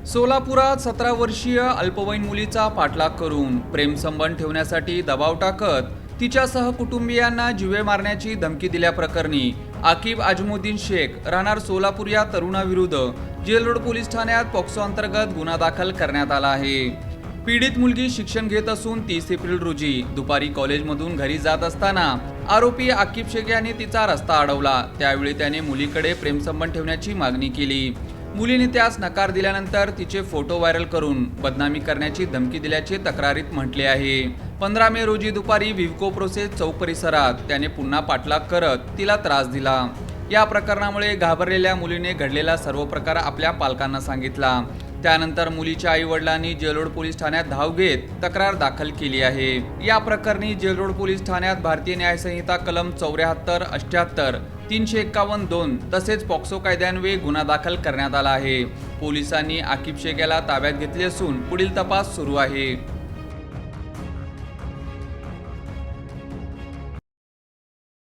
सोलापुरात 17 वर्षीय अल्पवयीन मुलीचा पाठलाग करून प्रेमसंबंध ठेवण्यासाठी दबाव टाकत तिच्यासह कुटुंबियांना जीवे मारण्याची धमकी दिल्याप्रकरणी आकिब आजमुद्दीन शेख राहणार सोलापूर या तरुणाविरुद्ध जेल रोड पोलीस ठाण्यात पॉक्सो अंतर्गत गुन्हा दाखल करण्यात आला आहे। पीडित मुलगी शिक्षण घेत असून 30 एप्रिल रोजी दुपारी कॉलेजमधून घरी जात असताना आरोपी आकिब शेख यांनी तिचा रस्ता अडवला। त्यावेळी त्याने मुलीकडे प्रेमसंबंध ठेवण्याची मागणी केली। मुलीने त्यास नकार दिल्यानंतर तिचे फोटो व्हायरल करून बदनामी करण्याची धमकी दिल्याचे तक्रारीत म्हटले आहे। 15 मे रोजी दुपारी विवको प्रोसेस चौक परिसरात त्याने पुन्हा पाठलाग करत तिला त्रास दिला। या प्रकरणामुळे घाबरलेल्या मुलीने घडलेला सर्व प्रकार आपल्या पालकांना सांगितला। त्यानंतर मुलीच्या आई वडिलांनी जेल रोड पोलीस ठाण्यात धाव घेत तक्रार दाखल केली आहे। या प्रकरणी जेल रोड पोलीस ठाण्यात भारतीय न्याय संहिता कलम 74, 78, 351(2) तसेच पॉक्सो कायद्यान्वये गुन्हा दाखल करण्यात आला आहे। पोलिसांनी आकिब शेख याला ताब्यात घेतले असून पुढील तपास सुरू आहे।